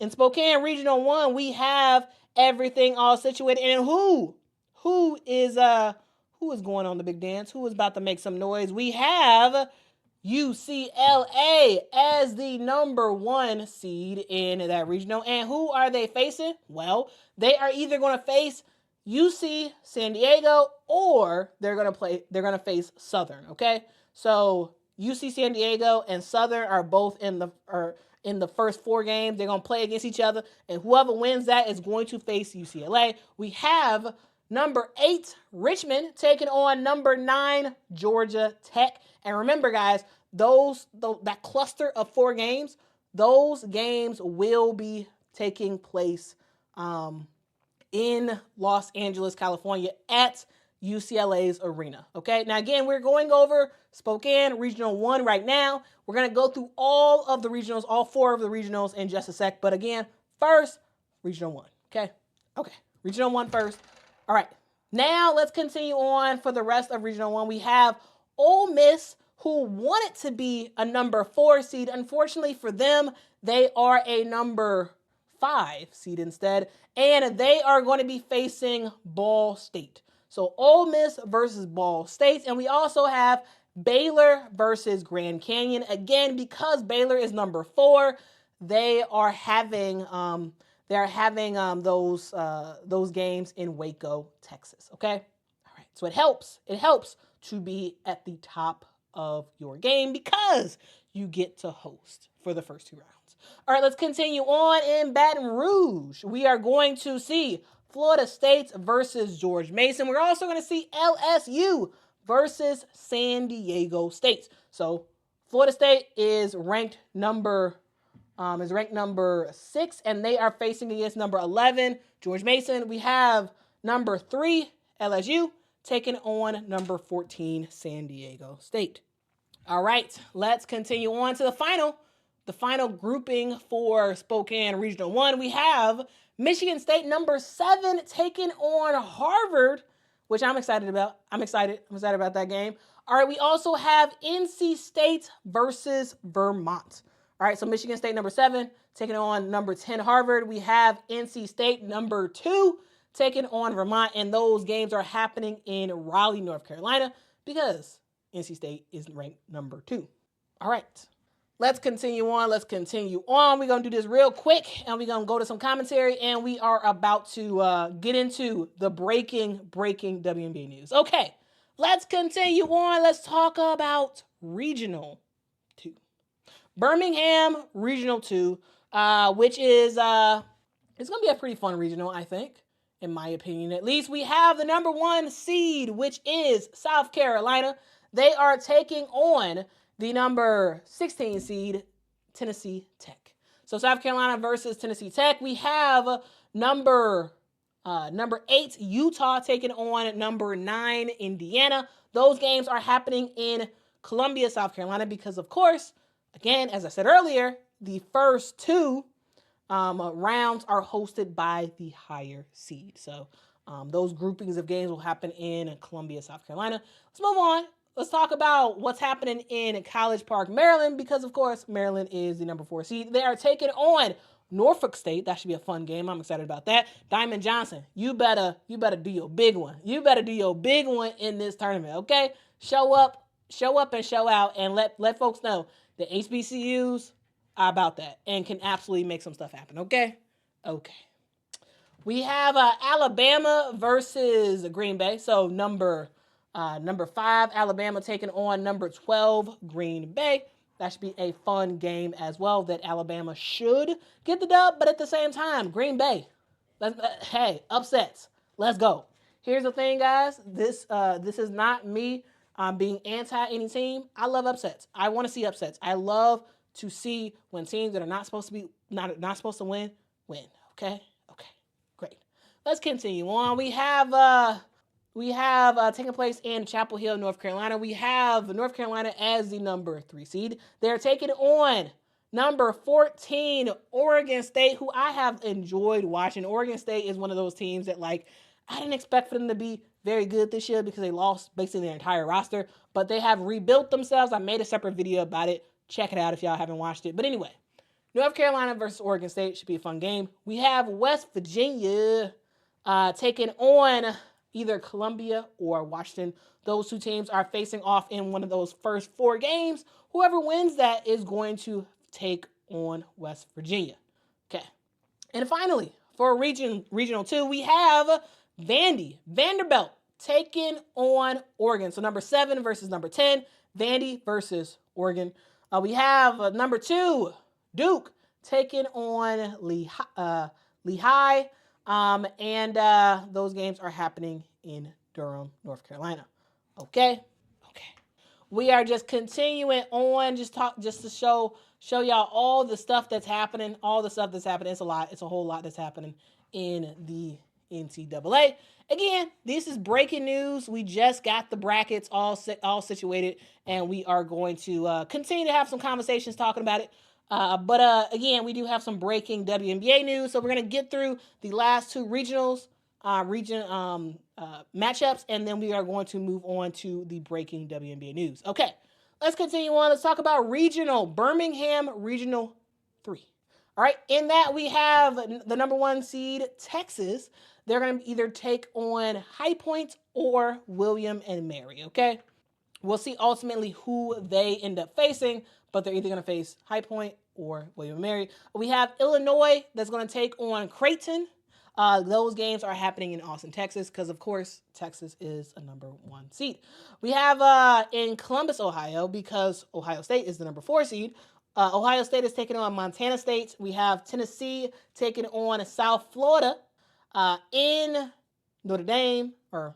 In Spokane Regional 1, we have everything all situated. And who is going on the big dance? Who is about to make some noise? We have UCLA as the number 1 seed in that regional. And who are they facing? Well, they are either going to face UC San Diego or they're going to face Southern, okay? So UC San Diego and Southern are both in the first 4 games. They're going to play against each other, and whoever wins that is going to face UCLA. We have number 8 Richmond taking on number 9 Georgia Tech. And remember, guys, that cluster of 4 games, those games will be taking place in Los Angeles, California at UCLA's arena. Okay, now again, we're going over Spokane Regional 1 right now. We're going to go through all of the regionals, all 4 of the regionals in just a sec. But again, first, Regional 1. Okay, Regional 1 first. All right, now let's continue on for the rest of Regional 1. We have Ole Miss, who wanted to be a number 4 seed. Unfortunately for them, they are a number 5 seed instead, and they are going to be facing Ball State. So Ole Miss versus Ball State, and we also have Baylor versus Grand Canyon. Again, because Baylor is number 4, they are having those games in Waco, Texas. Okay, all right. So it helps to be at the top of your game because you get to host for the first 2 rounds. All right, let's continue on in Baton Rouge. We are going to see Florida State versus George Mason. We're also going to see LSU versus San Diego State. So Florida State is ranked number 6, and they are facing against number 11 George Mason. We have number 3 LSU taking on number 14 San Diego State. All right, let's continue on to the final grouping for Spokane Regional 1. We have Michigan State number 7 taking on Harvard, which I'm excited about. I'm excited about that game. All right, we also have NC State versus Vermont. All right, so Michigan State number 7 taking on number 10 Harvard. We have NC State number 2 taking on Vermont, and those games are happening in Raleigh, North Carolina, because NC State is ranked number 2. All right, let's continue on. We're going to do this real quick, and we're going to go to some commentary, and we are about to get into the breaking WNBA news. Okay, let's continue on. Let's talk about Regional 2. Birmingham Regional 2, which is, it's going to be a pretty fun regional, I think, in my opinion. At least we have the number 1 seed, which is South Carolina. They are taking on the number 16 seed, Tennessee Tech. So South Carolina versus Tennessee Tech. We have number 8 Utah taking on number 9 Indiana. Those games are happening in Columbia, South Carolina, because of course, again, as I said earlier, the first 2 rounds are hosted by the higher seed. So those groupings of games will happen in Columbia, South Carolina. Let's move on. Let's talk about what's happening in College Park, Maryland, because, of course, Maryland is the number 4 seed. They are taking on Norfolk State. That should be a fun game. I'm excited about that. Diamond Johnson, you better do your big one. You better do your big one in this tournament, okay? Show up and show out, and let folks know the HBCUs are about that and can absolutely make some stuff happen, okay? Okay. We have Alabama versus Green Bay. So number 5, Alabama taking on number 12, Green Bay. That should be a fun game as well that Alabama should get the dub, but at the same time, Green Bay, hey, upsets. Let's go. Here's the thing, guys. This is not me being anti any team. I love upsets. I want to see upsets. I love to see when teams that are not supposed to win. Okay, great. Let's continue on. We have taking place in Chapel Hill, North Carolina. We have North Carolina as the number 3 seed. They're taking on number 14, Oregon State, who I have enjoyed watching. Oregon State is one of those teams that, I didn't expect for them to be very good this year because they lost basically their entire roster, but they have rebuilt themselves. I made a separate video about it. Check it out if y'all haven't watched it. But anyway, North Carolina versus Oregon State should be a fun game. We have West Virginia taking on either Columbia or Washington. Those two teams are facing off in one of those first 4 games. Whoever wins that is going to take on West Virginia. Okay. And finally, for Regional 2, we have Vanderbilt taking on Oregon. So number 7 versus number 10, Vandy versus Oregon. We have number 2, Duke taking on Lehigh. And those games are happening in Durham, North Carolina. Okay. We are just continuing on, just to show y'all all the stuff that's happening. It's a lot. It's a whole lot that's happening in the NCAA. Again, this is breaking news. We just got the brackets all situated, and we are going to continue to have some conversations talking about it. But again, we do have some breaking WNBA news, so we're going to get through the last 2 regionals, matchups, and then we are going to move on to the breaking WNBA news. Okay, let's continue on. Let's talk about regional, Birmingham Regional 3. All right, in that we have the number 1 seed, Texas. They're going to either take on High Point or William and Mary, okay? We'll see ultimately who they end up facing, but they're either going to face High Point or William and Mary. We have Illinois that's going to take on Creighton. Those games are happening in Austin, Texas, because, of course, Texas is a number 1 seed. We have in Columbus, Ohio, because Ohio State is the number 4 seed. Ohio State is taking on Montana State. We have Tennessee taking on South Florida in Notre Dame. Or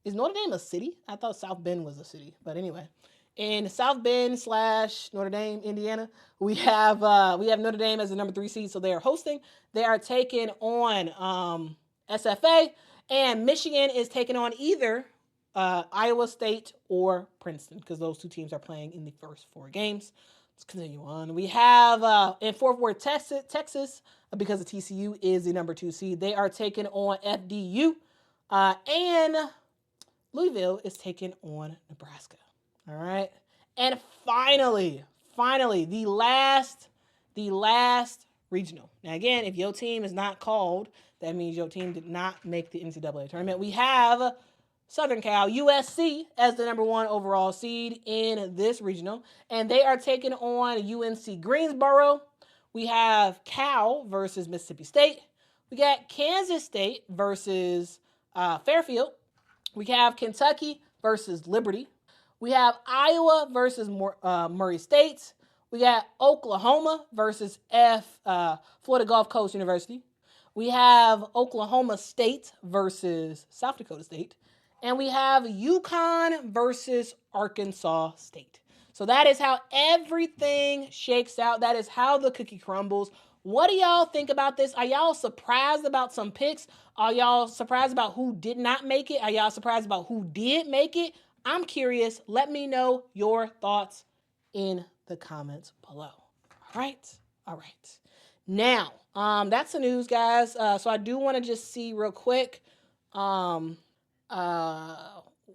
is Notre Dame a city? I thought South Bend was a city. But anyway, in South Bend / Notre Dame, Indiana, we have Notre Dame as the number 3 seed, so they are hosting. They are taking on SFA, and Michigan is taking on either Iowa State or Princeton, because those 2 teams are playing in the first 4 games. Let's continue on. We have in Fort Worth, Texas, because the TCU is the number 2 seed. They are taking on FDU, and Louisville is taking on Nebraska. All right. And finally, the last regional. Now, again, if your team is not called, that means your team did not make the NCAA tournament. We have Southern Cal, USC, as the number 1 overall seed in this regional, and they are taking on UNC Greensboro. We have Cal versus Mississippi State. We got Kansas State versus Fairfield. We have Kentucky versus Liberty. We have Iowa versus Murray State. We got Oklahoma versus Florida Gulf Coast University. We have Oklahoma State versus South Dakota State. And we have UConn versus Arkansas State. So that is how everything shakes out. That is how the cookie crumbles. What do y'all think about this? Are y'all surprised about some picks? Are y'all surprised about who did not make it? Are y'all surprised about who did make it? I'm curious. Let me know your thoughts in the comments below. All right. Now, that's the news, guys. So I do want to just see real quick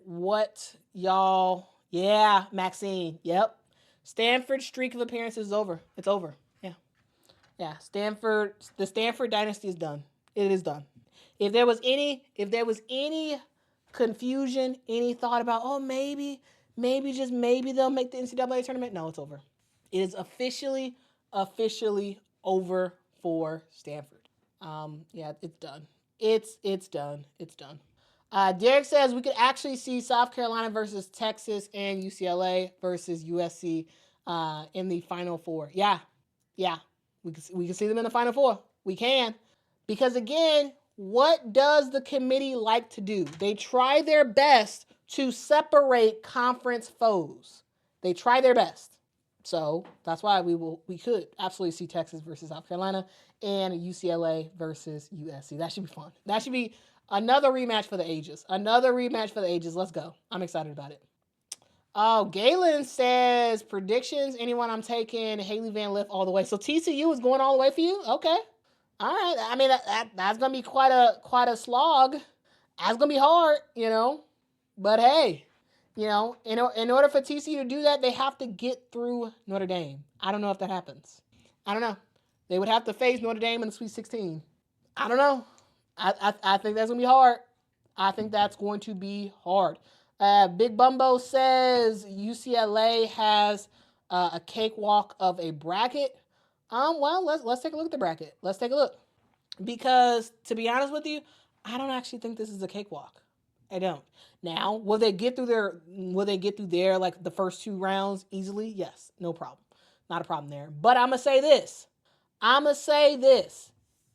what y'all... Yeah, Maxine. Yep. Stanford's streak of appearances is over. It's over. Yeah. The Stanford dynasty is done. It is done. If there was any confusion, any thought about, oh, maybe they'll make the NCAA tournament, no, it's over. It is officially over for Stanford. Yeah, it's done. It's done. Derek says we could actually see South Carolina versus Texas and UCLA versus USC in the Final Four. Yeah. We can see them in the Final Four. We can. Because again, what does the committee like to do? They try their best to separate conference foes. They try their best. So that's why we could absolutely see Texas versus South Carolina and UCLA versus USC. That should be fun. That should be another rematch for the ages. Let's go. I'm excited about it. Oh, Galen says predictions. Anyone I'm taking Haley Van Lith all the way. So TCU is going all the way for you? Okay. All right. I mean, that's going to be quite a slog. That's going to be hard, But hey, in order for TCU to do that, they have to get through Notre Dame. I don't know if that happens. I don't know. They would have to face Notre Dame in the Sweet 16. I don't know. I think that's going to be hard. I think that's going to be hard. Big Bumbo says UCLA has a cakewalk of a bracket. Well, let's take a look at the bracket. Let's take a look. Because, to be honest with you, I don't actually think this is a cakewalk. I don't. Now, will they get through their like the first 2 rounds easily? Yes, no problem. Not a problem there. But I'm going to say this.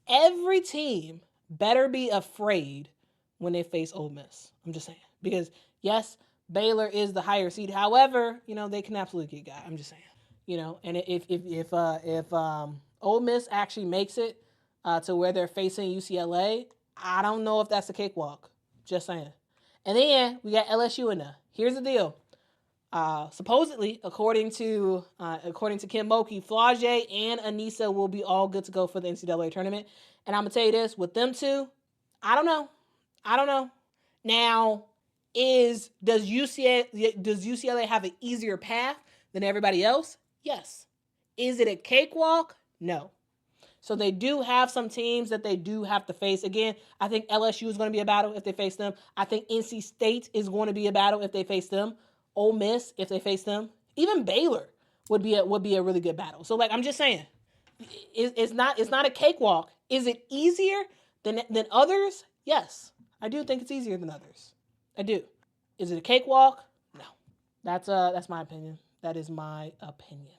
Every team better be afraid when they face Ole Miss. I'm just saying. Because, yes, Baylor is the higher seed. However, they can absolutely get got. I'm just saying. And if Ole Miss actually makes it to where they're facing UCLA, I don't know if that's a cakewalk. Just saying. And then we got LSU in there. Here's the deal. Supposedly, according to Kim Mulkey, Flau'jae and Anissa will be all good to go for the NCAA tournament. And I'm gonna tell you this: with them two, I don't know. Now, does UCLA have an easier path than everybody else? Yes. Is it a cakewalk? No. So they do have some teams that they do have to face. Again, I think LSU is going to be a battle if they face them. I think NC State is going to be a battle if they face them. Ole Miss, if they face them. Even Baylor would be a really good battle. So, I'm just saying, it's not a cakewalk. Is it easier than others? Yes. I do think it's easier than others. I do. Is it a cakewalk? No. That's my opinion. That is my opinion.